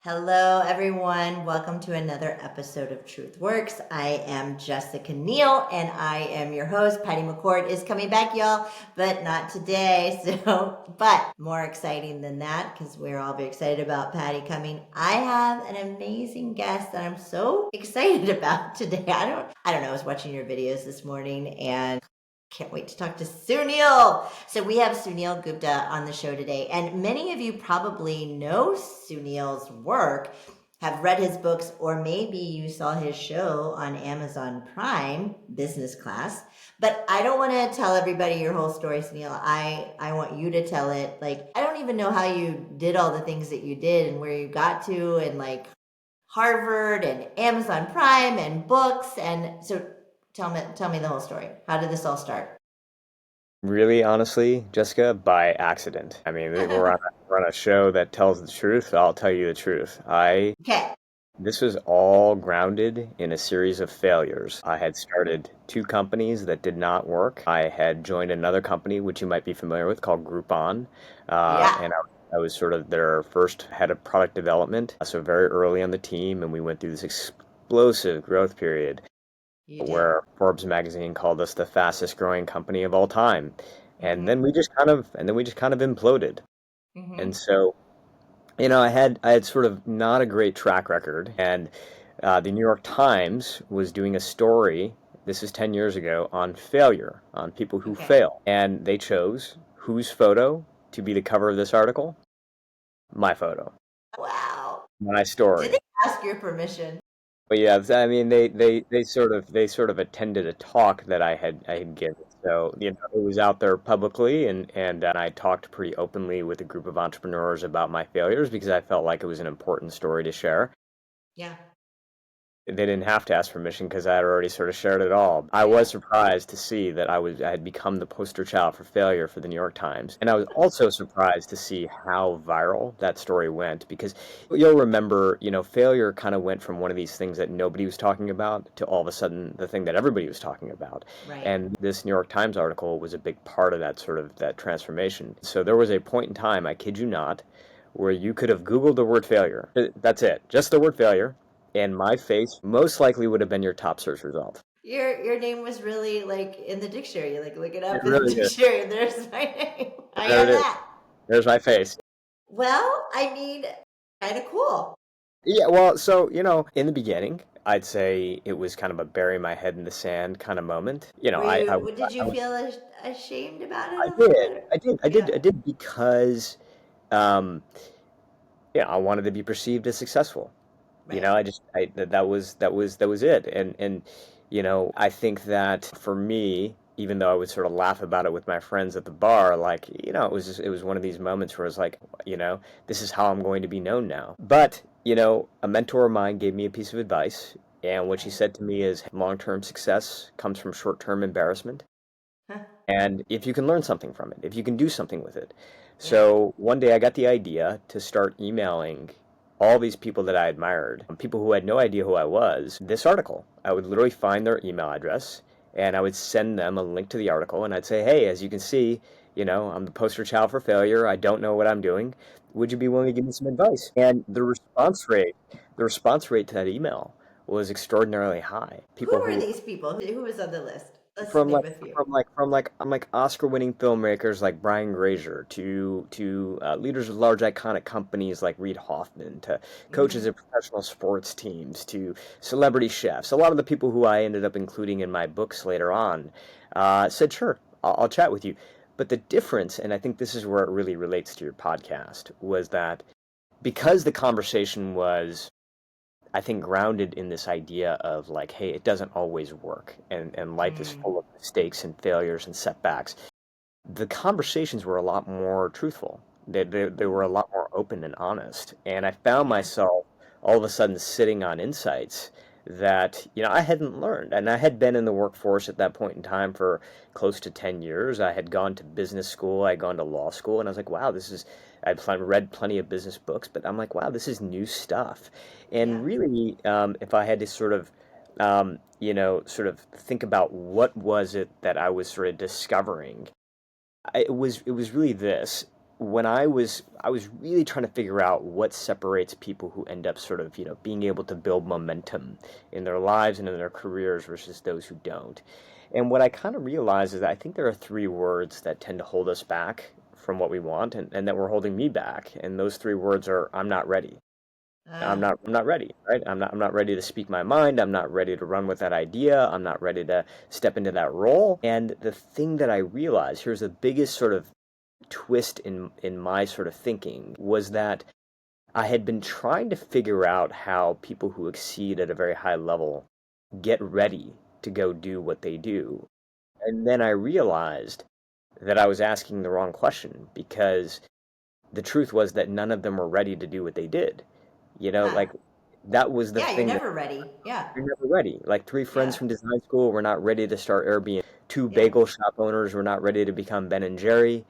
Hello, everyone. Welcome to another episode of Truth Works. I am Jessica Neal, and I am your host. Patty McCord is coming back, y'all, but not today. But more exciting than that, because we're all very excited about Patty coming. I have an amazing guest that I'm so excited about today. I don't know. I was watching your videos this morning, and can't wait to talk to Suneel. So we have Suneel Gupta on the show today. And many of you probably know Suneel's work, have read his books, or maybe you saw his show on Amazon Prime, Business Class. But I don't want to tell everybody your whole story, Suneel. I want you to tell it. Like, I don't even know how you did all the things that you did and where you got to, and like Harvard and Amazon Prime and books. And so tell me the whole story. How did this all start? Really, honestly, Jessica, by accident. I mean, we're on a show that tells the truth. I'll tell you the truth. Okay. This was all grounded in a series of failures. I had started two companies that did not work. I had joined another company, which you might be familiar with, called Groupon, Yeah, and I was sort of their first head of product development. So very early on the team, and we went through this explosive growth period you did. where Forbes magazine called us the fastest growing company of all time. And Mm-hmm. then we just kind of imploded. And Mm-hmm. so, I had sort of not a great track record. And the New York Times was doing a story, this is 10 years ago, on failure, on people who Okay. fail. And they chose whose photo to be the cover of this article? My photo, Wow. my Did they story. ask your permission? But yeah, I mean, they sort of attended a talk that I had given. So, it was out there publicly, and I talked pretty openly with a group of entrepreneurs about my failures because I felt like it was an important story to share. Yeah. They didn't have to ask permission because I had already sort of shared it all. I was Yeah. surprised to see that I had become the poster child for failure for the New York Times. And I was also surprised to see how viral that story went because you'll remember, failure kind of went from one of these things that nobody was talking about to all of a sudden the thing that everybody was talking about. Right. And this New York Times article was a big part of that transformation. So there was a point in time, I kid you not, where you could have Googled the word failure. That's it, just the word failure, and my face most likely would have been your top search result. Your name was really like in the dictionary. You like look it It up in the really is. dictionary, and there's my name. I There am it is. that. There's my face. Well, I mean, kind of cool. Yeah, well, so, in the beginning, I'd say it was kind of a bury my head in the sand kind of moment. Did you feel ashamed about it I a little did. bit? I did. I did. Yeah. I did because, um, yeah, I wanted to be perceived as successful. Right. That was it. And I think that for me, even though I would sort of laugh about it with my friends at the bar, like, it was one of these moments where it's like, this is how I'm going to be known now. But, a mentor of mine gave me a piece of advice, and what she Right. said to me is long-term success comes from short-term embarrassment. Huh. And if you can learn something from it, if you can do something with it. Yeah. So one day I got the idea to start emailing all these people that I admired, people who had no idea who I was, this article. I would literally find their email address and I would send them a link to the article and I'd say, hey, as you can see, I'm the poster child for failure. I don't know what I'm doing. Would you be willing to give me some advice? And the response rate to that email was extraordinarily high. Who People were who these people? Who was on the list? Let's from name like a few. from like Oscar-winning filmmakers like Brian Grazer to leaders of large iconic companies like Reid Hoffman to coaches Mm-hmm. of professional sports teams to celebrity chefs. A lot of the people who I ended up including in my books later on said, "Sure, I'll chat with you." But the difference, and I think this is where it really relates to your podcast, was that because the conversation was I think grounded in this idea of like, hey, it doesn't always work, and life is Mm. full of mistakes and failures and setbacks. The conversations were a lot more truthful. They were a Mm. lot more open and honest. And I found Yeah. myself all of a sudden sitting on insights that, I hadn't learned. And I had been in the workforce at that point in time for close to 10 years. I had gone to business school, I had gone to law school, and I was like, wow, read plenty of business books, but I'm like, wow, this is new stuff. Yeah. And really, if I had to sort of think about what was it that I was sort of discovering, it was really this. when I was really trying to figure out what separates people who end up sort of, being able to build momentum in their lives and in their careers versus those who don't. And what I kind of realized is that I think there are three words that tend to hold us back from what we want, and that were holding me back. And those three words are I'm not ready. Uh, I'm not ready, right? I'm not ready to speak my mind. I'm not ready to run with that idea. I'm not ready to step into that role. And the thing that I realized, here's the biggest sort of twist in my sort of thinking, was that I had been trying to figure out how people who exceed at a very high level get ready to go do what they do. And then I realized that I was asking the wrong question, because the truth was that none of them were ready to do what they did. huh. Like, that was the Yeah, you're thing that never ready. Yeah. you're never ready. Like, three friends Yeah. from design school were not ready to start Airbnb. Two Yeah. bagel shop owners were not ready to become Ben and Jerry.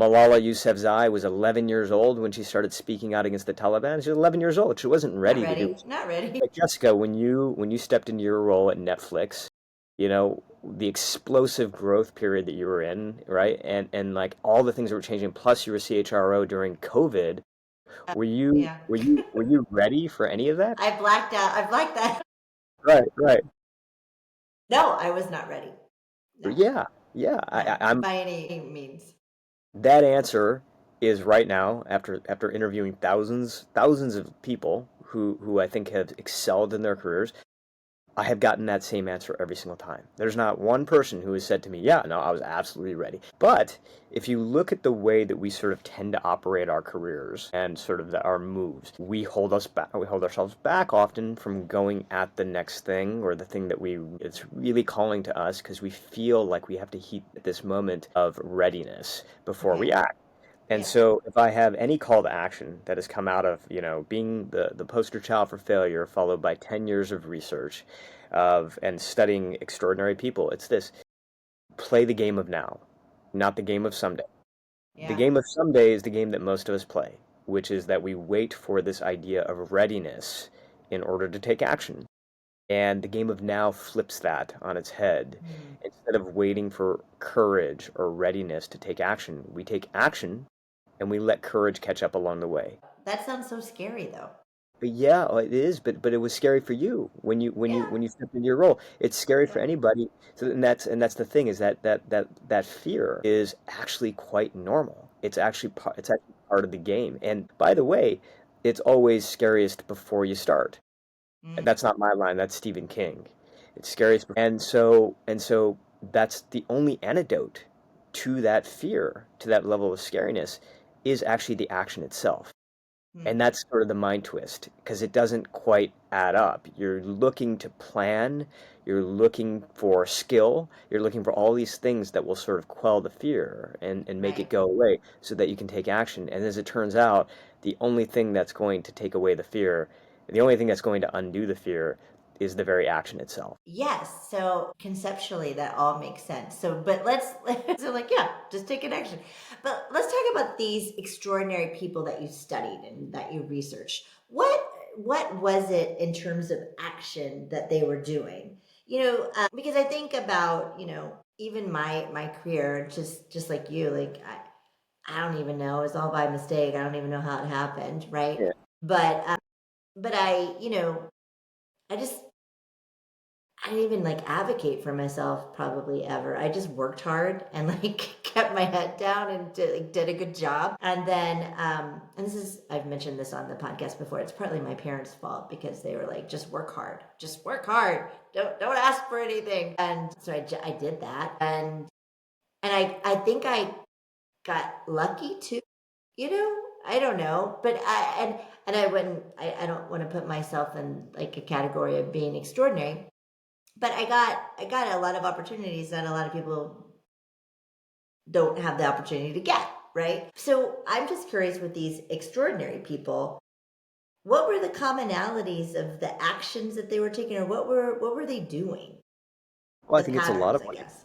Malala Yousafzai was 11 years old when she started speaking out against the Taliban. She was 11 years old. She wasn't Not ready to do ready. it. Not ready. Like, Jessica, when you stepped into your role at Netflix, the explosive growth period that you were in, right? And like all the things that were changing, plus you were CHRO during COVID. Were you Yeah. were you were you ready for any of that? I blacked out. I blacked that. Right, right. No, I was not ready. No, Yeah, yeah. no, I'm by any means. that answer is right now, after interviewing thousands of people who I think have excelled in their careers. I have gotten that same answer every single time. There's not one person who has said to me, "Yeah, no, I was absolutely ready." But if you look at the way that we sort of tend to operate our careers and sort of our moves, we hold ourselves back often from going at the next thing, or the thing that it's really calling to us, because we feel like we have to heat this moment of readiness before we Okay. act. And Yeah. so if I have any call to action that has come out of, being the poster child for failure, followed by 10 years of research and studying extraordinary people, it's this: play the game of now, not the game of someday. The Yeah. game of someday is the game that most of us play, which is that we wait for this idea of readiness in order to take action. And the game of now flips that on its head. Hmm. Instead of waiting for courage or readiness to take action, we take action and we let courage catch up along the way. That sounds so scary, though. But yeah, it is. But it was scary for you Yeah. when you stepped into your role. It's scary for Yeah. anybody. So and that's the thing, is that fear is actually quite normal. It's actually part of the game. And by the way, it's always scariest before you start. Mm. That's not my line. That's Stephen King. It's scariest. And so that's the only antidote to that fear, to that level of scariness, is actually the action itself. Hmm. And that's sort of the mind twist, because it doesn't quite add up. You're looking to plan, you're looking for skill, you're looking for all these things that will sort of quell the fear and make it Right. go away so that you can take action. And as it turns out, the only thing that's going to take away the fear, the only thing that's going to undo the fear, is the very action itself. Yes. So conceptually, that all makes sense. So, but let's, so like, yeah, just take an action. But let's talk about these extraordinary people that you studied and that you researched. What was it in terms of action that they were doing? Because I think about, even my career, just like you, like I don't even know. It's all by mistake. I don't even know how it happened, right? Yeah. But I just I didn't even like advocate for myself probably ever. I just worked hard and like kept my head down and did a good job. And then and this is I've mentioned this on the podcast before. It's partly my parents' fault because they were like, just work hard. Just work hard. Don't ask for anything. And so I did that. And I think I got lucky too, I don't know, but and I don't want to put myself in like a category of being extraordinary, but I got a lot of opportunities that a lot of people don't have the opportunity to get, right? So I'm just curious, with these extraordinary people, what were the commonalities of the actions that they were taking, or what were they doing? Well, I The think it's a lot patterns, of I what you guess.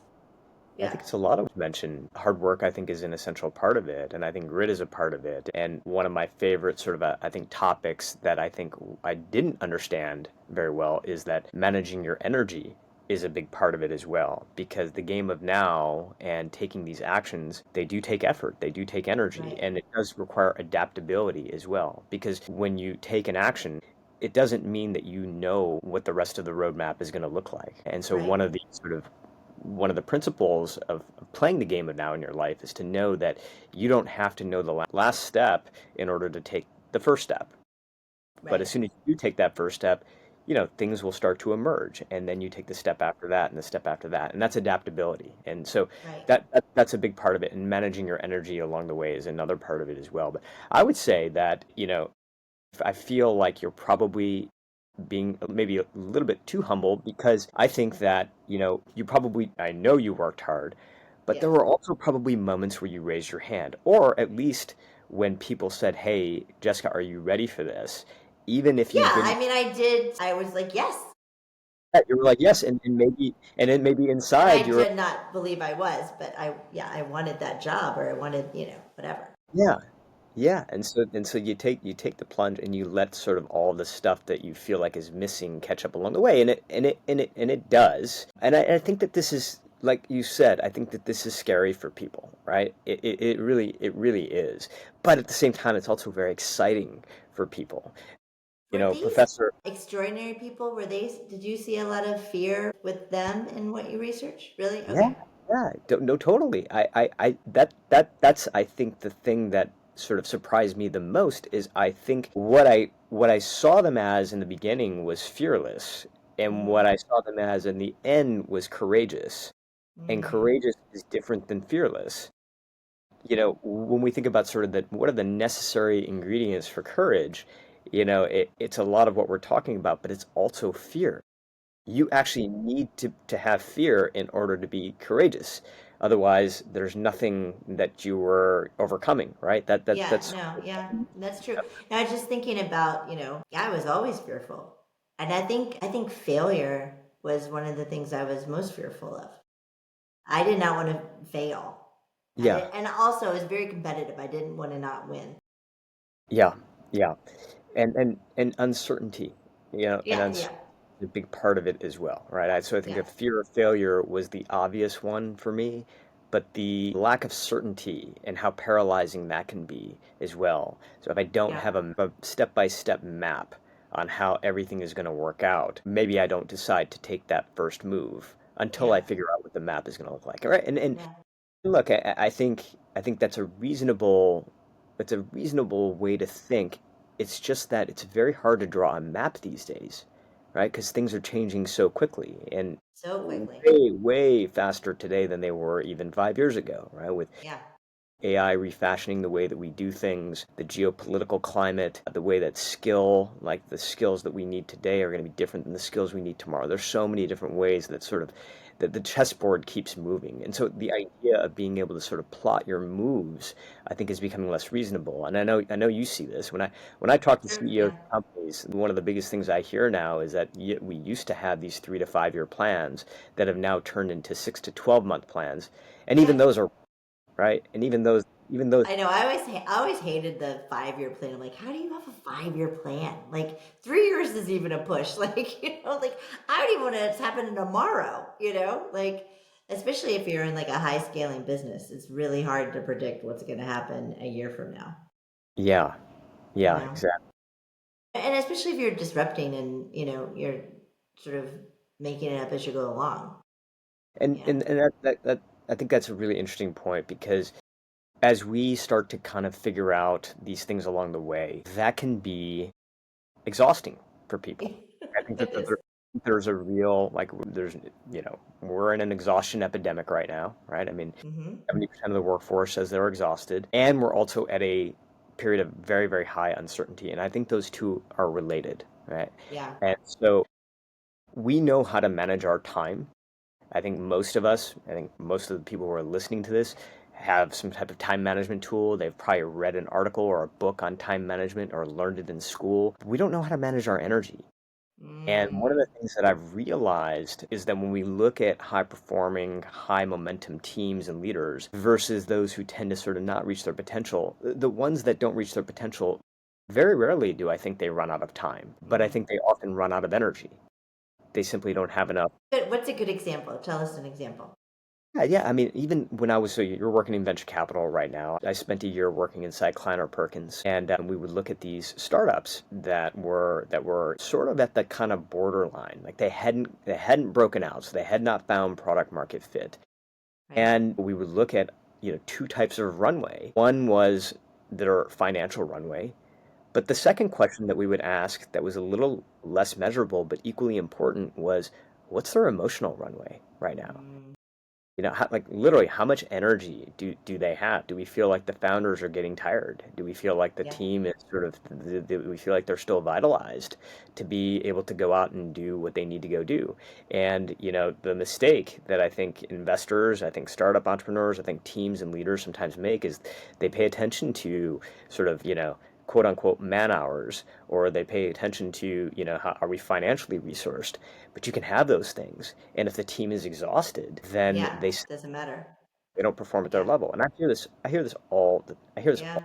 I Yeah. think it's a lot of mention. Hard work, I think, is an essential part of it, and I think grit is a part of it. And one of my favorite sort of, I think, topics that I think I didn't understand very well is that managing your energy is a big part of it as well, because the game of now and taking these actions, they do take effort, they do take energy, Right. and it does require adaptability as well. Because when you take an action, it doesn't mean that you know what the rest of the roadmap is going to look like. And so Right. one of the principles of playing the game of now in your life is to know that you don't have to know the last step in order to take the first step. But Right. as soon as you take that first step, things will start to emerge, and then you take the step after that and the step after that, and that's adaptability. And so Right. that's a big part of it, and managing your energy along the way is another part of it as well. But I would say that, I feel like you're probably being maybe a little bit too humble, because I think that, I know you worked hard, but there Yes. were also probably moments where you raised your hand, or at least when people said, "Hey, Jessica, are you ready for this?" Even if Yeah. you I didn't, mean, I did. I was like, yes. you were like, yes, and then maybe And inside I you were, did not believe I was, but yeah, I wanted that job, or I wanted, whatever. yeah. Yeah, and so you take the plunge, and you let sort of all the stuff that you feel like is missing catch up along the way, and it does. And I think that this is, like you said, I think that this is scary for people, right? It really is. But at the same time, it's also very exciting for people. Were these Professor. extraordinary people? Did you see a lot of fear with them in what you researched? Really? Yeah, Okay. yeah, no, totally. That's I think the thing that sort of surprised me the most is, I think what I saw them as in the beginning was fearless, and Mm-hmm. what I saw them as in the end was courageous. And Mm-hmm. courageous is different than fearless. When we think about sort of what are the necessary ingredients for courage, it's a lot of what we're talking about, but it's also fear. You actually need to have fear in order to be courageous. Otherwise, there's nothing that you were overcoming, right? Yeah, That's no, yeah, that's true. And I was just thinking about, yeah, I was always fearful. And I think failure was one of the things I was most fearful of. I did not want to fail. yeah, And also I was very competitive. I didn't want to not win. yeah, yeah, and uncertainty, and Yeah, yeah, a big part of it as well, right? So I think yeah, a fear of failure was the obvious one for me, but the lack of certainty and how paralyzing that can be as well. So if I don't yeah, have a step-by-step map on how everything is going to work out, maybe I don't decide to take that first move until I yeah, figure out what the map is going to look like. All right, and yeah. look, I think that's a reasonable way to think. It's just that it's very hard to draw a map these days, right? Because things are changing so quickly, and So quickly. way, way faster today than they were even 5 years ago, right? With Yeah, AI refashioning the way that we do things, the geopolitical climate, the way that like the skills that we need today are going to be different than the skills we need tomorrow. There's so many different ways that sort of that the chessboard keeps moving. And so the idea of being able to sort of plot your moves, I think, is becoming less reasonable. And I know you see this. When I talk to sure, CEOs yeah. of companies, one of the biggest things I hear now is that we used to have these 3 to 5 year plans that have now turned into 6 to 12 month plans. And Yeah. even those are right? And even those, I know. I always hated the 5 year plan. I'm like, how do you have a 5 year plan? Like 3 years is even a push. Like, like I don't even want to. It's happening tomorrow. Like especially if you're in like a high scaling business, it's really hard to predict what's going to happen a year from now. yeah, You yeah, know, exactly. and especially if you're disrupting and you're sort of making it up as you go along. And Yeah. and and that I think that's a really interesting point, because as we start to kind of figure out these things along the way, that can be exhausting for people. I think that It is. there's a real, like, we're in an exhaustion epidemic right now, right? I mean, Mm-hmm. 70% of the workforce says they're exhausted, and we're also at a period of very, very high uncertainty, and I think those two are related, right? Yeah. And so we know how to manage our time. I think most of the people who are listening to this have some type of time management tool. They've probably read an article or a book on time management or learned it in school. We don't know how to manage our energy. And one of Mm. the things that I've realized is that when we look at high performing, high momentum teams and leaders versus those who tend to sort of not reach their potential, the ones that don't reach their potential, very rarely do I think they run out of time, but I Mm. think they often run out of energy. they simply don't have enough. What's a good example? Tell us an example. Yeah. I mean, even when I was, so you're working in venture capital right now. I spent a year working inside Kleiner Perkins, and we would look at these startups that were sort of at the kind of borderline, like they hadn't broken out, so they had not found product market fit. Right. And we would look at, two types of runway. One was their financial runway, but the second question that we would ask that was a little less measurable but equally important was, what's their emotional runway right now? Mm, Like literally, how much energy do they have? Do we feel like the founders are getting tired? Do we feel like the yeah. team is sort of, do we feel like they're still vitalized to be able to go out and do what they need to go do? And, the mistake that I think investors, I think startup entrepreneurs, I think teams and leaders sometimes make is they pay attention to sort of, quote unquote man hours, or they pay attention to, how are we financially resourced? But you can have those things, and if the team is exhausted, then Yeah. Doesn't matter. they don't perform at their Yeah. level. And I hear this Yeah.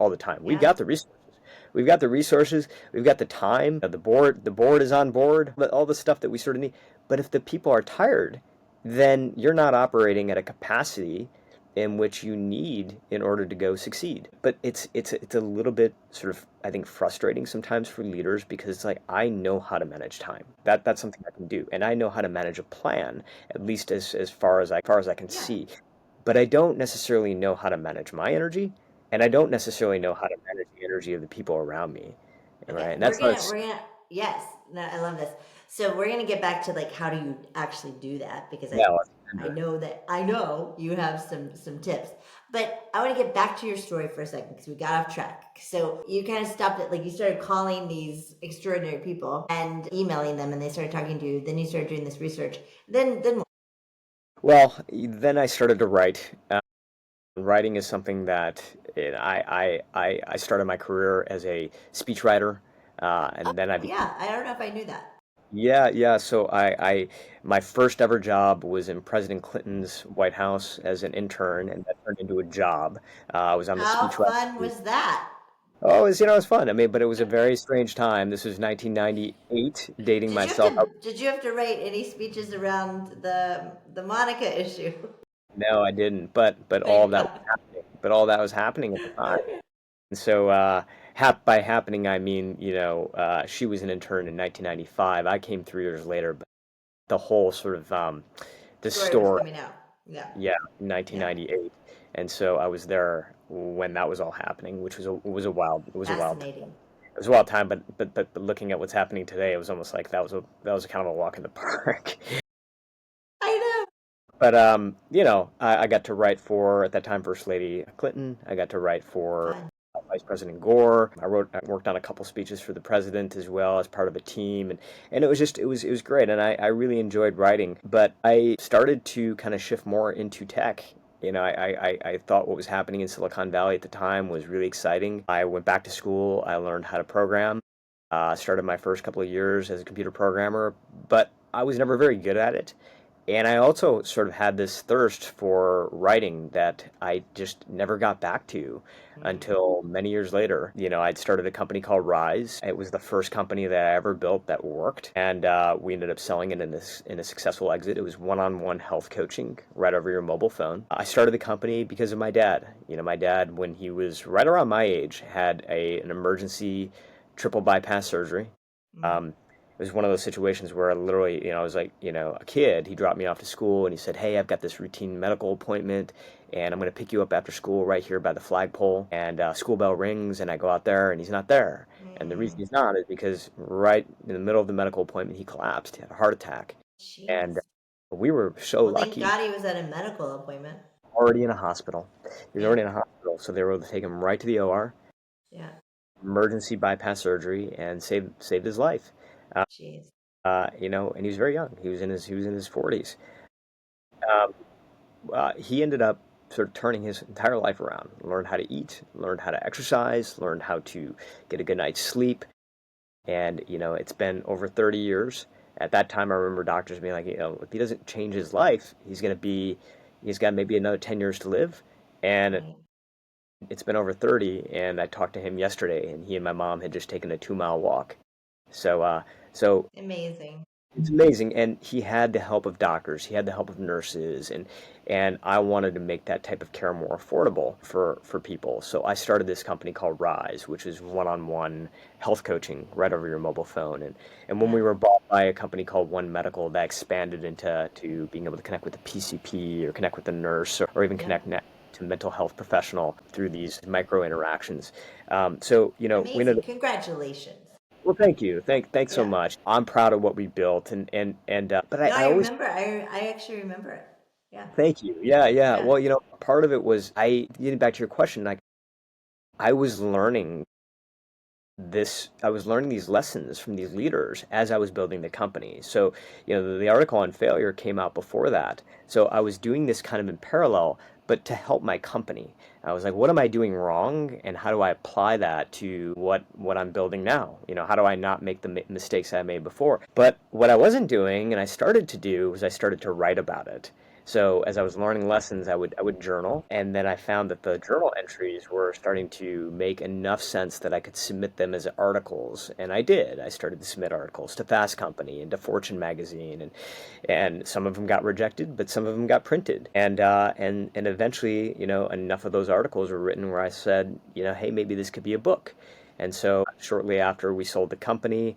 all the time. We've Yeah. got the resources. We've got the resources. We've got the time. The board is on board. All the stuff that we sort of need. But if the people are tired, then you're not operating at a capacity in which you need in order to go succeed. But it's a little bit sort of, I think, frustrating sometimes for leaders, because it's like, I know how to manage time. That's something I can do, and I know how to manage a plan, at least as far as I can Yeah. see. But I don't necessarily know how to manage my energy, and I don't necessarily know how to manage the energy of the people around me. Okay, Right? And that's not a, yes, no, I love this. So we're gonna get back to like how do you actually do that because yeah, let's I end it. know that I know you have some tips, but I want to get back to your story for a second because we got off track. So you kind of stopped it, like you started calling these extraordinary people and emailing them, and they started talking to you. Then you started doing this research. Then what? Well, then I started to write. Writing is something that, I started my career as a speechwriter, and then I became. Yeah, I don't know if I knew that. Yeah, yeah. So my first ever job was in President Clinton's White House as an intern, and that turned into a job. I was on the How speechwriting fun team. was that? Oh, it was fun. I mean, but it was a very strange time. This was 1998, dating myself. Did you have to write any speeches around the Monica issue? No, I didn't. But all of Thank that was God. happening. But all that was happening at the time. And so, by happening, I mean, she was an intern in 1995. I came 3 years later, but the whole sort of, the Story was story, coming out. Yeah, yeah, yeah, 1998. And so I was there when that was all happening, which was a wild time. fascinating. It was a wild time, but looking at what's happening today, it was almost like that was kind of a walk in the park. I know. But I got to write for, at that time, First Lady Clinton. I got to write for Fun. Vice President Gore. I worked on a couple speeches for the president as well as part of a team, and it was great, and I really enjoyed writing. But I started to kind of shift more into tech. I thought what was happening in Silicon Valley at the time was really exciting. I went back to school. I learned how to program. Started my first couple of years as a computer programmer, but I was never very good at it. And I also sort of had this thirst for writing that I just never got back to Mm. until many years later. I'd started a company called Rise. It was the first company that I ever built that worked, and we ended up selling it in a successful exit. It was one-on-one health coaching right over your mobile phone. I started the company because of my dad. My dad, when he was right around my age, had an emergency triple bypass surgery. Mm. It was one of those situations where I literally, I was like, a kid. He dropped me off to school and he said, "Hey, I've got this routine medical appointment, and I'm going to pick you up after school right here by the flagpole." And school bell rings, and I go out there, and he's not there. And the reason Mm. he's not is because right in the middle of the medical appointment, he collapsed. He had a heart attack, and Jeez. we were so Well, thank lucky. God he was at a medical appointment. Already in a hospital. He was Yeah, already in a hospital, so they were able to take him right to the OR, yeah. emergency bypass surgery, and saved his life. Jeez. And he was very young. He was in his 40s. Um, he ended up sort of turning his entire life around. Learned how to eat, learned how to exercise, learned how to get a good night's sleep, and it's been over 30 years. At that time, I remember doctors being like, if he doesn't change his life, he's got maybe another 10 years to live. And Right. it's been over 30, and I talked to him yesterday, and he and my mom had just taken a 2-mile walk. So, so Amazing. it's amazing, and he had the help of doctors, he had the help of nurses, and I wanted to make that type of care more affordable for people. So I started this company called Rise, which is one-on-one health coaching right over your mobile phone. And when we Yeah. were bought by a company called One Medical, that expanded into to being able to connect with the PCP or connect with the nurse or even Yeah. connect to mental health professional through these micro interactions. So, we Amazing. ended. Congratulations. Well, thank you. Thanks so Yeah. much. I'm proud of what we built, but No, I I always remember. I actually remember it. Yeah. thank you. Yeah, yeah. Yeah. Well, part of it was getting back to your question, like I was learning I was learning these lessons from these leaders as I was building the company. So, the article on failure came out before that. So I was doing this kind of in parallel, but to help my company. I was like, what am I doing wrong? And how do I apply that to what I'm building now? How do I not make the mistakes I made before? But what I wasn't doing, and I started to do, was I started to write about it. So as I was learning lessons, I would journal, and then I found that the journal entries were starting to make enough sense that I could submit them as articles, and I did. I started to submit articles to Fast Company and to Fortune magazine, and some of them got rejected, but some of them got printed, and eventually, enough of those articles were written where I said, hey, maybe this could be a book. And so shortly after we sold the company,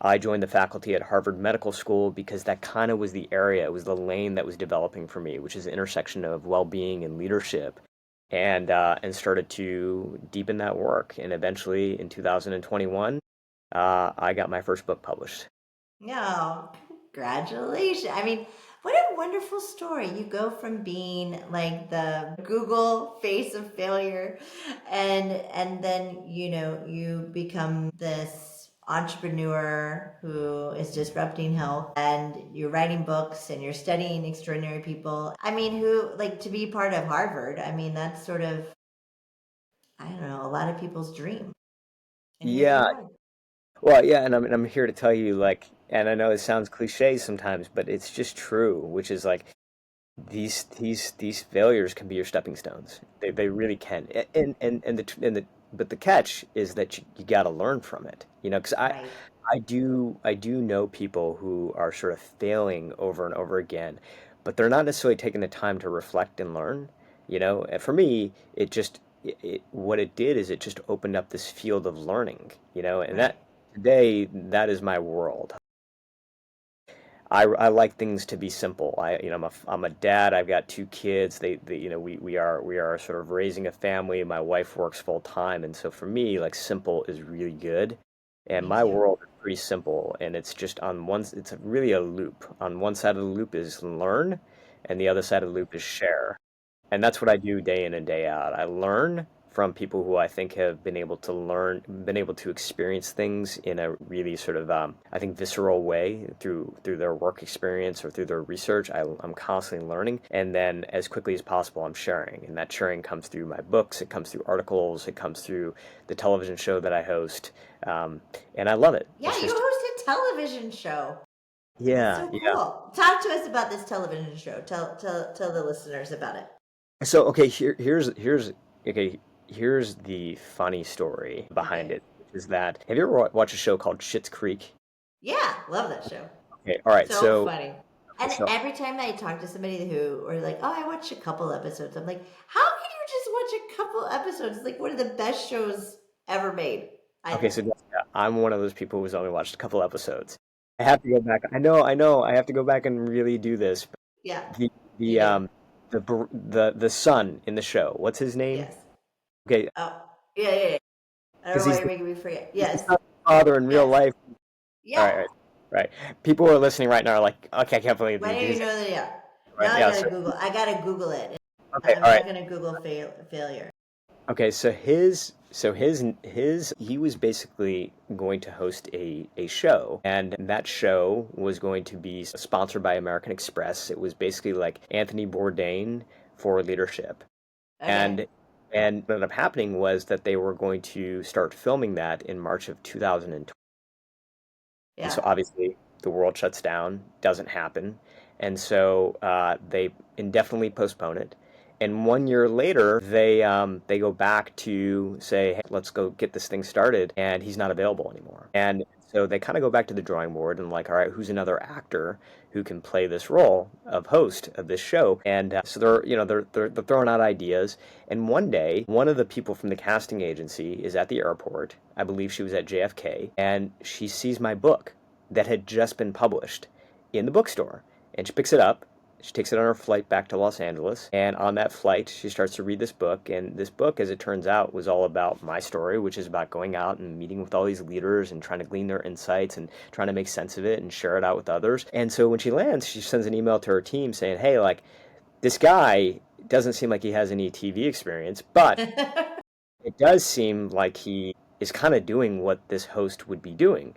I joined the faculty at Harvard Medical School because that kind of was the area, it was the lane that was developing for me, which is the intersection of well-being and leadership, and started to deepen that work. And eventually, in 2021, I got my first book published. No, congratulations. I mean, what a wonderful story. You go from being like the Google face of failure and then, you become this entrepreneur who is disrupting health and you're writing books and you're studying extraordinary people. I mean, who like to be part of Harvard. I mean, that's sort of, I don't know, a lot of people's dream. And here you Yeah, are. well, yeah, and I'm here to tell you, like, and I know it sounds cliche sometimes, but it's just true, which is like these failures can be your stepping stones. They really can. But the catch is that you got to learn from it. Because Right. I do know people who are sort of failing over and over again, but they're not necessarily taking the time to reflect and learn. And for me, what it did is it just opened up this field of learning. And Right. that today that is my world. I like things to be simple. I'm a dad. I've got two kids. We are sort of raising a family. My wife works full time, and so for me, like simple is really good. And Me my too. world is pretty simple, and it's just it's really a loop. On one side of the loop is learn, and the other side of the loop is share. And that's what I do day in and day out. I learn from people who I think have been able to experience things in a really sort of, I think, visceral way through their work experience or through their research. I'm constantly learning, and then as quickly as possible, I'm sharing. And that sharing comes through my books, it comes through articles, it comes through the television show that I host, and I love it. Yeah, It's you just, host a television show. That's yeah, so yeah. cool. Talk to us about this television show. Tell the listeners about it. So okay, here's the funny story behind Okay. it, which is that have you ever watched a show called Schitt's Creek? Yeah, love that show. Okay, all right, So so funny. okay, And so every time I talk to somebody who or like, oh, I watched a couple episodes. I'm like, how can you just watch a couple episodes? It's like one of the best shows ever made, I okay, think. so Jessica, I'm one of those people who's only watched a couple episodes. I have to go back. I know, I have to go back and really do this. But Yeah, the you the do. the son in the show, what's his name? Yes. Okay, Oh, yeah, yeah, yeah. I don't because know why you're making me forget. he's the Yes. son's father in real Yes. life. All Yeah. right, right. People who are listening right now are like, okay, I can't believe Why don't you these. know that? Yeah. Right, Now I yeah. gotta So Google. I gotta Google it. okay, I'm all right. not gonna Google failure. Okay, so he was basically going to host a show, and that show was going to be sponsored by American Express. It was basically like Anthony Bourdain for leadership. Okay. And what ended up happening was that they were going to start filming that in March of 2020. And Yeah. so obviously the world shuts down, doesn't happen. And so they indefinitely postpone it. And 1 year later, they go back to say, hey, let's go get this thing started. And he's not available anymore. And So they kind of go back to the drawing board and like, all right, who's another actor who can play this role of host of this show? And so they're throwing out ideas. And one day, one of the people from the casting agency is at the airport. I believe she was at JFK, and she sees my book that had just been published in the bookstore, and she picks it up. She takes it on her flight back to Los Angeles, and on that flight, she starts to read this book. And this book, as it turns out, was all about my story, which is about going out and meeting with all these leaders and trying to glean their insights and trying to make sense of it and share it out with others. And so when she lands, she sends an email to her team saying, hey, like, this guy doesn't seem like he has any TV experience, but it does seem like he is kind of doing what this host would be doing.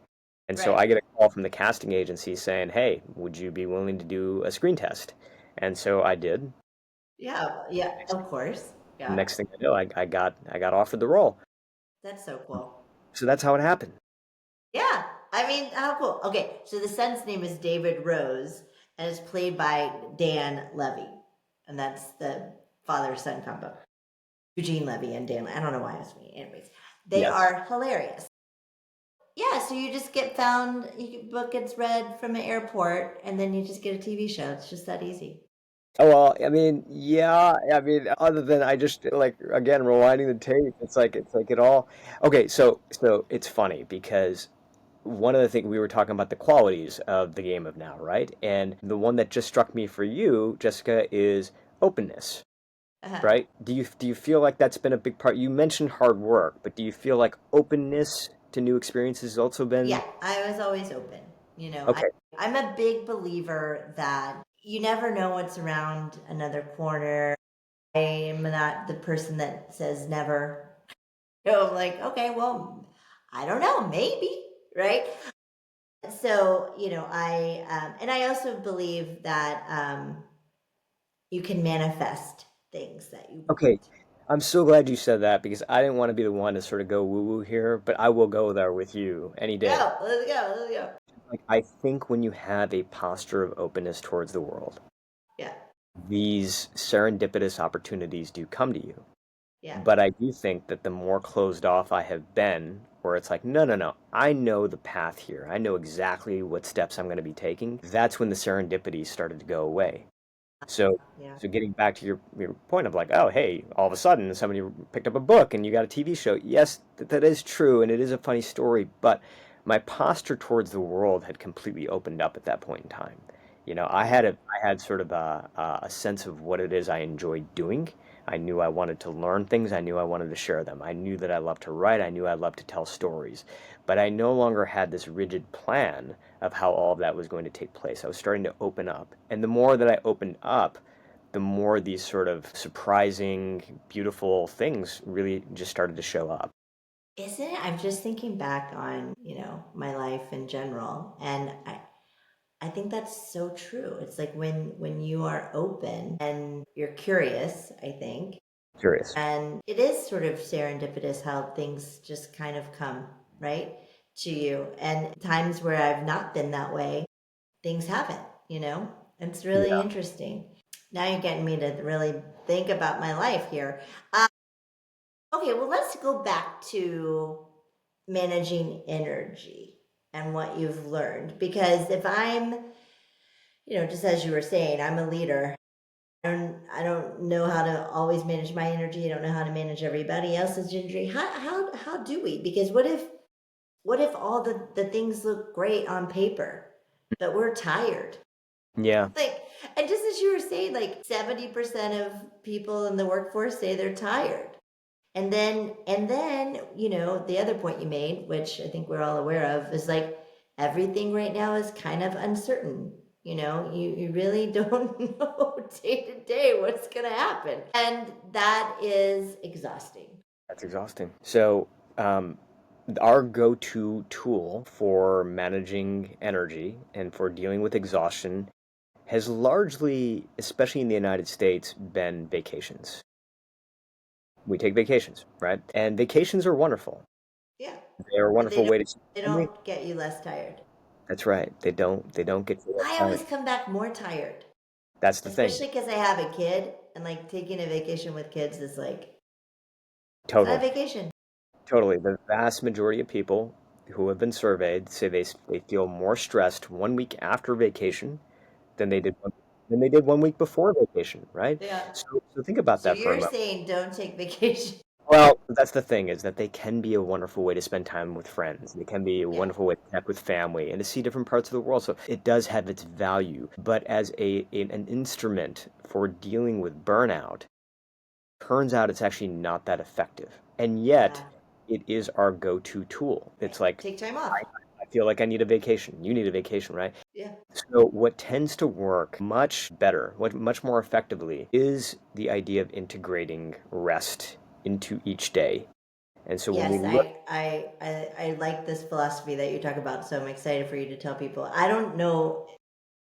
And so Right. I get a call from the casting agency saying, hey, would you be willing to do a screen test? And so I did. Yeah, yeah, of course. Yeah. Next thing I know, I got offered the role. That's so cool. So that's how it happened. Yeah. I mean, how cool. Okay, so the son's name is David Rose, and it's played by Dan Levy. And that's the father-son combo. Eugene Levy and Dan. I don't know why I was me. Anyways, they Yes. are hilarious. Yeah, so you just get found, book gets read from an airport, and then you just get a TV show. It's just that easy. Oh, well, I mean, yeah, I mean, other than I just like again rewinding the tape, it's like it all. Okay, so it's funny because one of the things we were talking about the qualities of the game of now, right? And the one that just struck me for you, Jessica, is openness, Uh-huh. right? Do you feel like that's been a big part? You mentioned hard work, but do you feel like openness to new experiences has also been Yeah, I was always open. You know, okay? I'm a big believer that you never know what's around another corner. I am not the person that says never. So I'm like, okay, well, I don't know, maybe, right? So, and I also believe that you can manifest things that you Okay, I'm so glad you said that because I didn't want to be the one to sort of go woo-woo here, but I will go there with you any day. go. Let's go. Let's go. Like, I think when you have a posture of openness towards the world, Yeah. these serendipitous opportunities do come to you. Yeah. But I do think that the more closed off I have been, where it's like, no, no, no, I know the path here. I know exactly what steps I'm going to be taking. That's when the serendipity started to go away. So, Yeah. so getting back to your point of like, oh, hey, all of a sudden somebody picked up a book and you got a TV show. Yes, that is true, and it is a funny story, but my posture towards the world had completely opened up at that point in time. Yeah. I had sort of a sense of what it is I enjoyed doing. I knew I wanted to learn things. I knew I wanted to share them. I knew that I loved to write. I knew I loved to tell stories. But I no longer had this rigid plan of how all of that was going to take place. I was starting to open up. And the more that I opened up, the more these sort of surprising, beautiful things really just started to show up. Isn't it? I'm just thinking back on, my life in general, and I think that's so true. It's like when you are open and you're curious, I think, Curious. and it is sort of serendipitous how things just kind of come, right, to you. And times where I've not been that way, things haven't, you know? It's really Yeah. interesting. Now you're getting me to really think about my life here. Okay, well, let's go back to managing energy and what you've learned. Because if I'm, just as you were saying, I'm a leader. I don't know how to always manage my energy. I don't know how to manage everybody else's energy. How do we? Because what if all the things look great on paper, but we're tired? Yeah. Like, and just as you were saying, like 70% of people in the workforce say they're tired. And then, the other point you made, which I think we're all aware of, is like everything right now is kind of uncertain. You really don't know day to day what's going to happen. And that is exhausting. That's exhausting. So, our go-to tool for managing energy and for dealing with exhaustion has largely, especially in the United States, been vacations. We take vacations, right? And vacations are wonderful. Yeah. They are a But they wonderful don't way to they family. don't get you less tired. That's right. They don't get you less I tired. always come back more tired, That's the thing. especially because I have a kid, and like taking a vacation with kids is like, it's not a Totally. vacation. Totally. The vast majority of people who have been surveyed say they feel more stressed 1 week after vacation than they did than they did 1 week before vacation, right? Yeah. So think about So that for a you're moment. saying don't take vacation. Well, that's the thing is that they can be a wonderful way to spend time with friends. They can be a Yeah. wonderful way to connect with family and to see different parts of the world. So it does have its value, but as an instrument for dealing with burnout, turns out it's actually not that effective. And yet, Yeah. it is our go-to tool. Right. It's like Take time I, off. I feel like I need a vacation. You need a vacation, right? Yeah. So what tends to work much better, what much more effectively, is the idea of integrating rest into each day. And so when we Yes, look, I like this philosophy that you talk about, so I'm excited for you to tell people. I don't know,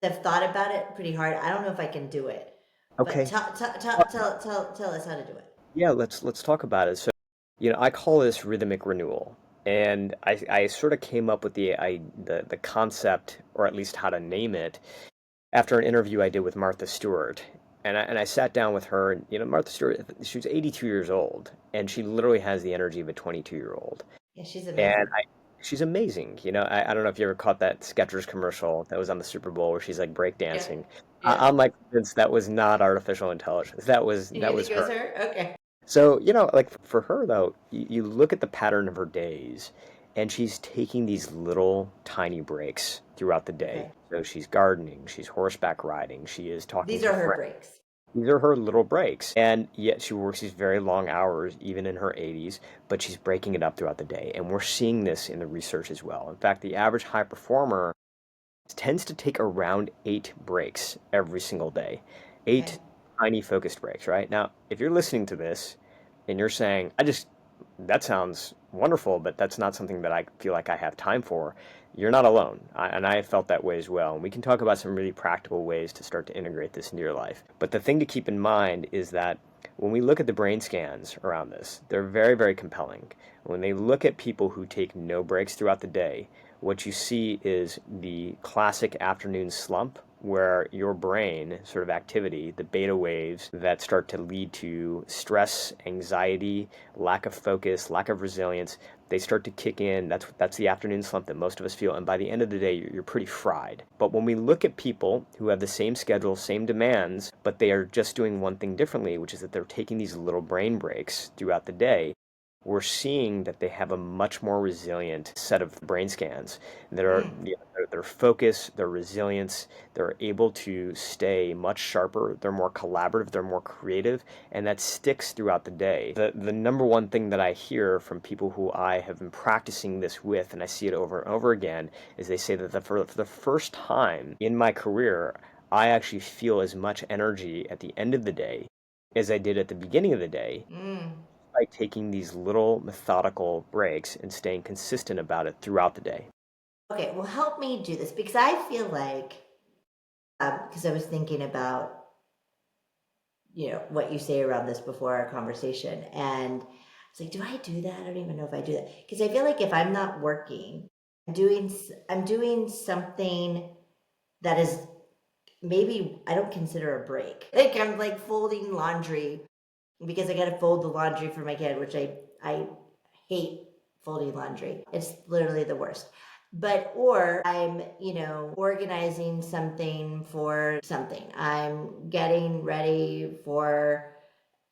I've thought about it pretty hard. I don't know if I can do it, but okay, tell us how to do it. yeah, let's talk about it. So, I call this rhythmic renewal. And I sort of came up with the concept, or at least how to name it, after an interview I did with Martha Stewart. And I sat down with her, and Martha Stewart, she was 82 years old, and she literally has the energy of a 22-year-old. Yeah, she's And amazing. she's amazing. I don't know if you ever caught that Skechers commercial that was on the Super Bowl where she's like Yeah. breakdancing. Yeah. I'm like convinced that was not artificial intelligence. That was You that was think it was her. her? Okay. So, like for her though, you look at the pattern of her days, and she's taking these little tiny breaks throughout the day. Okay. So she's gardening, she's horseback riding, she is talking These to are her friends. breaks. These are her little breaks. And yet she works these very long hours, even in her 80s, but she's breaking it up throughout the day. And we're seeing this in the research as well. In fact, the average high performer tends to take around 8 breaks every single day. Okay. Eight tiny focused breaks, right? Now, if you're listening to this and you're saying, that sounds wonderful, but that's not something that I feel like I have time for, you're not alone. And I have felt that way as well. And we can talk about some really practical ways to start to integrate this into your life. But the thing to keep in mind is that when we look at the brain scans around this, they're very, very compelling. When they look at people who take no breaks throughout the day, what you see is the classic afternoon slump where your brain sort of activity, the beta waves that start to lead to stress, anxiety, lack of focus, lack of resilience, they start to kick in. That's the afternoon slump that most of us feel. And by the end of the day, you're pretty fried. But when we look at people who have the same schedule, same demands, but they are just doing one thing differently, which is that they're taking these little brain breaks throughout the day, we're seeing that they have a much more resilient set of brain scans that are Mm. their focus, their resilience, they're able to stay much sharper, they're more collaborative, they're more creative, and that sticks throughout the day. The number one thing that I hear from people who I have been practicing this with, and I see it over and over again, is they say that for the first time in my career, I actually feel as much energy at the end of the day as I did at the beginning of the day Mm. by taking these little methodical breaks and staying consistent about it throughout the day. Okay, well, help me do this because I feel like, because I was thinking about, what you say around this before our conversation. And it's like, do I do that? I don't even know if I do that. Because I feel like if I'm not working, I'm doing something that is maybe I don't consider a break. Like I'm like folding laundry because I got to fold the laundry for my kid, which I hate folding laundry. It's literally the worst. But or I'm, organizing something for something. I'm getting ready for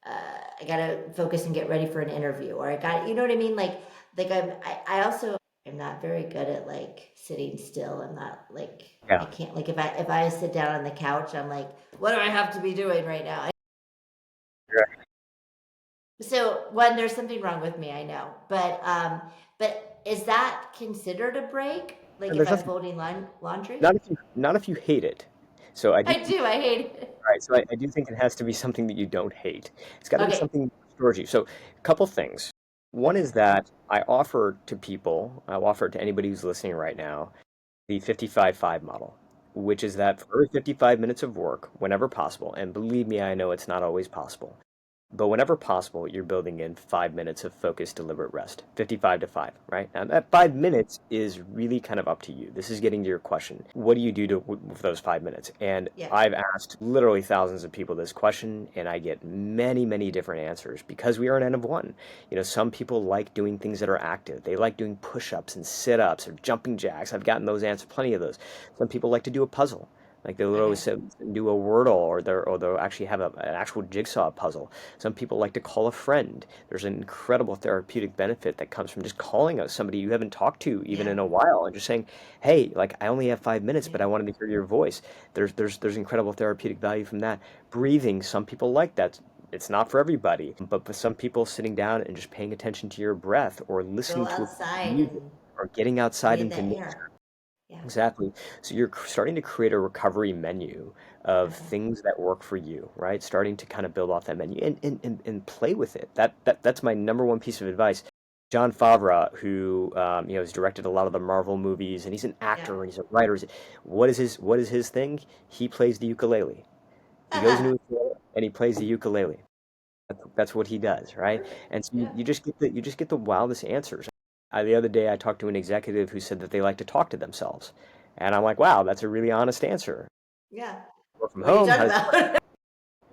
I gotta focus and get ready for an interview, or I got, you know what I mean? Like I also I'm not very good at like sitting still. I'm not like I Yeah. can't like if I sit down on the couch, I'm like, what do I have to be doing right now? Right. So one, there's something wrong with me, I know, but is that considered a break? Like And if there's I'm nothing, folding laundry? not if you hate it. So I do, I do. I hate it. right. So I do think it has to be something that you don't hate. It's got to be Okay. something that restores you. So a couple things. One Okay. is that I'll offer to anybody who's listening right now, the 55-5 model, which is that for every 55 minutes of work, whenever possible, and believe me, I know it's not always possible, But whenever possible, you're building in 5 minutes of focused, deliberate rest, 55 to 5, right? And that 5 minutes is really kind of up to you. This is getting to your question. What do you do with those 5 minutes? And Yeah. I've asked literally thousands of people this question, and I get many, many different answers because we are an N of one. Some people like doing things that are active. They like doing push-ups and sit-ups or jumping jacks. I've gotten those answers, plenty of those. Some people like to do a puzzle. Like they'll always Okay. do a Wordle, or they'll actually have an actual jigsaw puzzle. Some people like to call a friend. There's an incredible therapeutic benefit that comes from just calling somebody you haven't talked to even Yeah. in a while and just saying, "Hey, like I only have 5 minutes, but Yeah. I wanted to hear your voice." There's incredible therapeutic value from that. Breathing, some people like that. It's not for everybody, but for some people, sitting down and just paying attention to your breath or Go listening to a piece of outside music and or getting outside breathe into the nature. air. Yeah. Exactly. So you're starting to create a recovery menu of Okay. things that work for you, right? Starting to kind of build off that menu and play with it. That's my number one piece of advice. Jon Favreau, who has directed a lot of the Marvel movies, and he's an Yeah. actor and he's a writer. What is his thing? He plays the ukulele. He goes into his room and he plays the ukulele. That's what he does, right? Perfect. And so you, Yeah. you just get the wildest answers. The other day I talked to an executive who said that they like to talk to themselves, and I'm like, wow, that's a really honest answer. Yeah. Work from What are you home? How talking does about?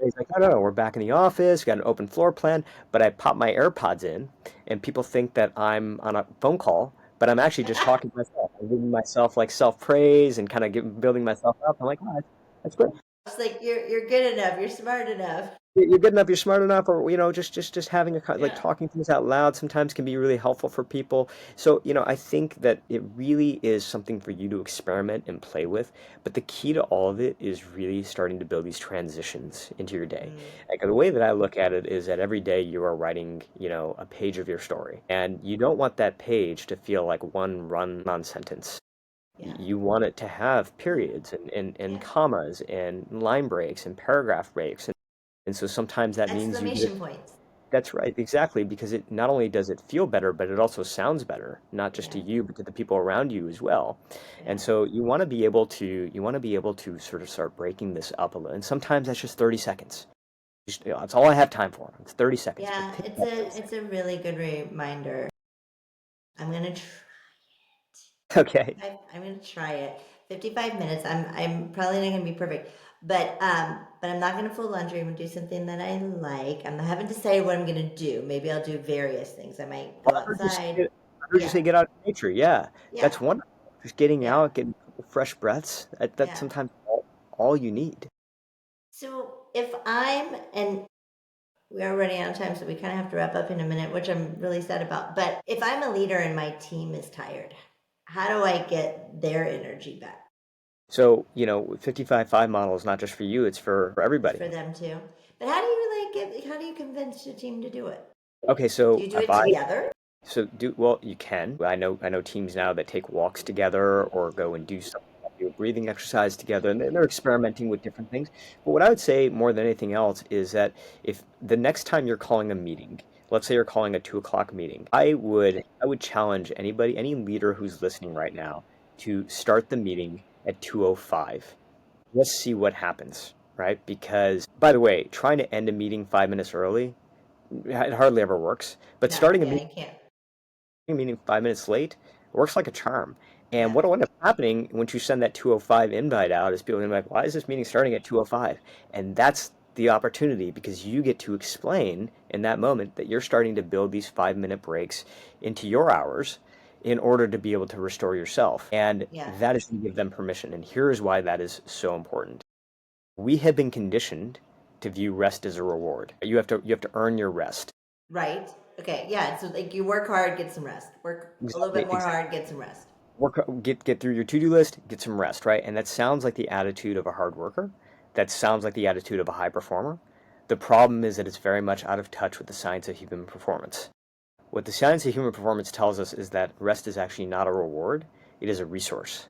he's like, I don't know. We're back in the office, got an open floor plan, but I pop my AirPods in, and people think that I'm on a phone call, but I'm actually just talking to myself. I'm giving myself like self praise and kind of building myself up. I'm like, oh, that's great. It's like you're good enough. You're smart enough. You're good enough, you're smart enough, or just having like Yeah. talking things out loud sometimes can be really helpful for people. So, I think that it really is something for you to experiment and play with. But the key to all of it is really starting to build these transitions into your day. Mm. Like the way that I look at it is that every day you are writing, a page of your story, and you don't want that page to feel like one run-on sentence. Yeah. You want it to have periods and Yeah. commas and line breaks and paragraph breaks. And so sometimes that means Exclamation points. that's right, exactly, because it not only does it feel better, but it also sounds better, not just to Yeah. you, but to the people around you as well. And Yeah. so you want to be able to sort of start breaking this up a little. And sometimes that's just 30 seconds. That's all I have time for. It's 30 seconds, but Yeah. pick It's that a 30 it's seconds. a really good reminder. I'm gonna try Okay. I'm gonna try it. 55 minutes. I'm probably not gonna be perfect, but I'm not gonna fold laundry. I'm gonna do something that I like. I haven't decided what I'm gonna do. Maybe I'll do various things. I might Well, go outside. I heard you Yeah, say get out in nature. Yeah, yeah, that's wonderful. Just getting yeah, out, getting a couple fresh breaths. That's yeah. sometimes all you need. So if and we are running out of time, so we kind of have to wrap up in a minute, which I'm really sad about. But if I'm a leader and my team is tired, how do I get their energy back? So, 55-5 model is not just for you, it's for It's everybody. for them too. But how do you how do you convince your team to do it? Okay, Do so you do if it I together? so do well, you can. I know teams now that take walks together or go and do something like do a breathing exercise together, and they're experimenting with different things. But what I would say more than anything else is that if the next time you're calling a meeting, let's say you're calling a 2 o'clock meeting, I would challenge any leader who's listening right now to start the meeting at 2:05. Let's see what happens, right? Because, by the way, trying to end a meeting 5 minutes early, it hardly ever works. But No, starting a yeah, meeting you can't. 5 minutes late works like a charm. And Yeah, what will end up happening once you send that 2:05 invite out is people are gonna be like, why is this meeting starting at 2:05? And that's the opportunity because you get to explain in that moment that you're starting to build these 5 minute breaks into your hours in order to be able to restore yourself. And yeah, that is to give them permission. And here's why that is so important. We have been conditioned to view rest as a reward. You have to earn your rest. right. Okay, yeah. So like you work hard, get some rest. Work a little Exactly, bit more exactly. hard, get some rest. Get through your to-do list, get some rest, right? And that sounds like the attitude of a hard worker. That sounds like the attitude of a high performer. The problem is that it's very much out of touch with the science of human performance. What the science of human performance tells us is that rest is actually not a reward, it is a resource.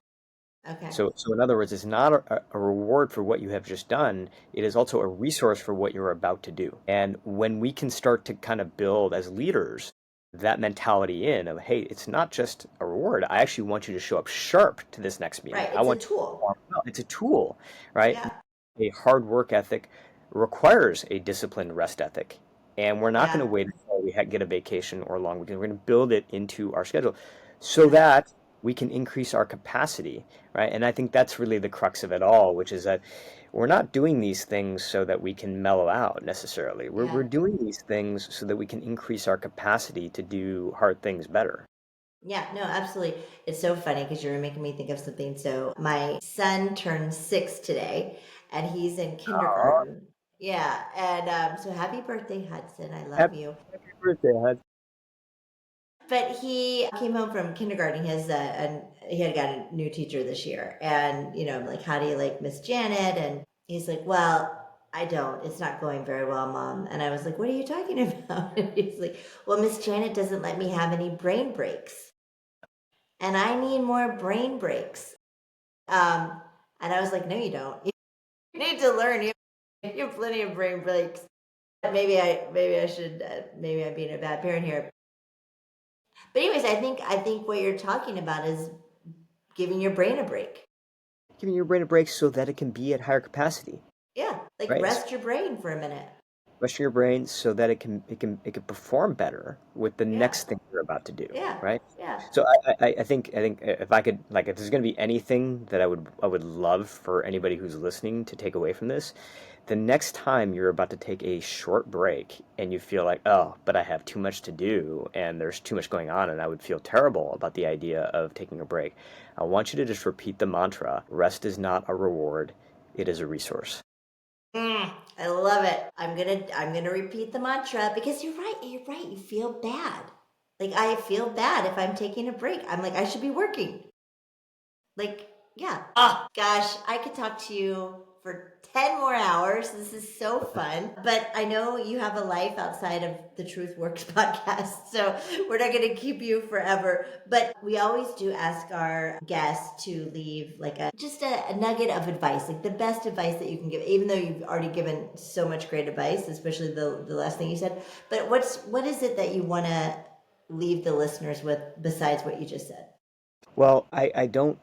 Okay. So in other words, it's not a reward for what you have just done. It is also a resource for what you're about to do. And when we can start to kind of build as leaders that mentality in of, hey, it's not just a reward. I actually want you to show up sharp to this next meeting. Right. I It's a want you to tool. perform well. It's a tool, right? Yeah. A hard work ethic requires a disciplined rest ethic. And we're not going to Yeah. wait until we get a vacation or a long weekend. We're going to build it into our schedule so Yeah. that we can increase our capacity, right? And I think that's really the crux of it all, which is that we're not doing these things so that we can mellow out necessarily. We're Yeah. doing these things so that we can increase our capacity to do hard things better. Yeah, no, absolutely. It's so funny because you're making me think of something. So my son turned 6 today, and he's in Oh, kindergarten. Yeah, and so happy birthday, Hudson. I love happy, you. happy birthday, Hud. But he came home from kindergarten. He had got a new teacher this year, and I'm like, "How do you like Miss Janet?" And he's like, "Well, I don't. It's not going very well, Mom." And I was like, "What are you talking about?" And he's like, "Well, Miss Janet doesn't let me have any brain breaks, and I need more brain breaks." Um, and I was like, "No, you don't. You need to learn. You have plenty of brain breaks." Maybe I should, maybe I'm being a bad parent here. But anyways, I think what you're talking about is giving your brain a break. Giving your brain a break so that it can be at higher capacity, Yeah, like right? rest your brain for a minute. Question your brain so that it can perform better with the Yeah, next thing you're about to do, yeah, right? yeah. So I think if I could, like, if there's going to be anything that I would love for anybody who's listening to take away from this, the next time you're about to take a short break and you feel like, oh, but I have too much to do and there's too much going on and I would feel terrible about the idea of taking a break, I want you to just repeat the mantra: rest is not a reward, it is a resource. I love it. I'm gonna repeat the mantra because you're right. You're right. You feel bad. Like I feel bad if I'm taking a break. I'm like I should be working. Like, yeah. Oh, gosh, I could talk to you for 10 more hours. This is so fun. But I know you have a life outside of the Truth Works podcast. So we're not going to keep you forever. But we always do ask our guests to leave like a nugget of advice, like the best advice that you can give, even though you've already given so much great advice, especially the last thing you said. But what is it that you want to leave the listeners with besides what you just said? Well, I don't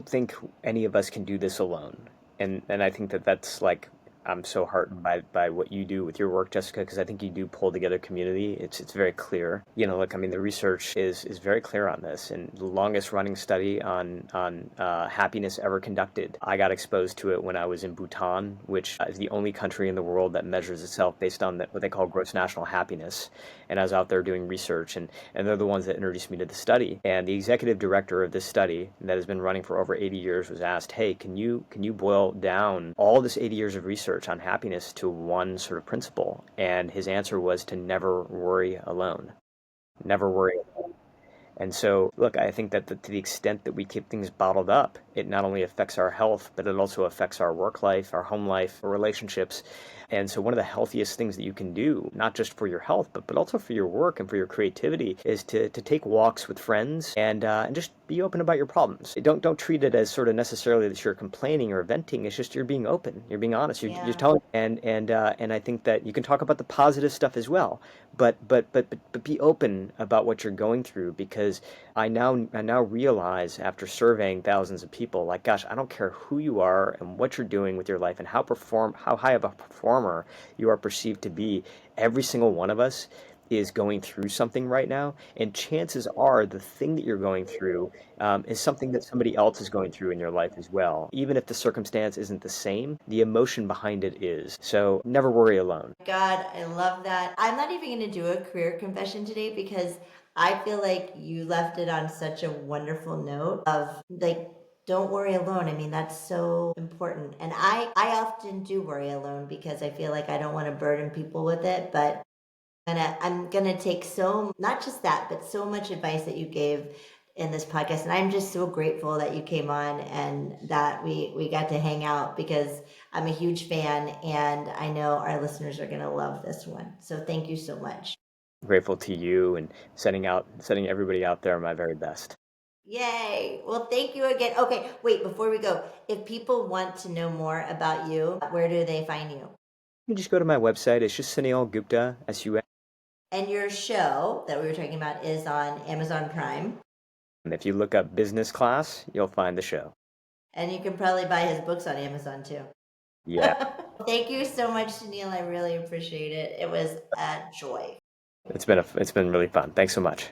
think any of us can do this alone. And I think that that's like, I'm so heartened by what you do with your work, Jessica, because I think you do pull together community. It's very clear. Look, I mean, the research is very clear on this, and the longest running study on happiness ever conducted. I got exposed to it when I was in Bhutan, which is the only country in the world that measures itself based on what they call gross national happiness. And I was out there doing research, and they're the ones that introduced me to the study. And the executive director of this study, that has been running for over 80 years, was asked, "Hey, can you boil down all this 80 years of research on happiness to one sort of principle?" And his answer was to never worry alone. Never worry. And so, look, I think that to the extent that we keep things bottled up, it not only affects our health, but it also affects our work life, our home life, our relationships. And so, one of the healthiest things that you can do, not just for your health, but also for your work and for your creativity, is to take walks with friends and just be open about your problems. Don't treat it as sort of necessarily that you're complaining or venting. It's just you're being open, you're being honest, you're Yeah. telling, and I think that you can talk about the positive stuff as well, but be open about what you're going through, because I now realize, after surveying thousands of people, like, gosh, I don't care who you are and what you're doing with your life and how high of a performer you are perceived to be. Every single one of us is going through something right now, and chances are the thing that you're going through is something that somebody else is going through in your life as well. Even if the circumstance isn't the same, the emotion behind it is. So never worry alone. God, I love that. I'm not even going to do a career confession today because I feel like you left it on such a wonderful note of like, don't worry alone. I mean, that's so important. And I often do worry alone because I feel like I don't want to burden people with it. But I'm gonna take so not just that, but so much advice that you gave in this podcast, and I'm just so grateful that you came on and that we got to hang out because I'm a huge fan, and I know our listeners are gonna love this one. So thank you so much. Grateful to you, and sending everybody out there my very best. Yay! Well, thank you again. Okay, wait, before we go, if people want to know more about you, where do they find you? You just go to my website. It's just Suneel Gupta, SUN. And your show that we were talking about is on Amazon Prime. And if you look up business class, you'll find the show. And you can probably buy his books on Amazon too. Yeah. Thank you so much, Neal. I really appreciate it. It was a joy. It's been really fun. Thanks so much.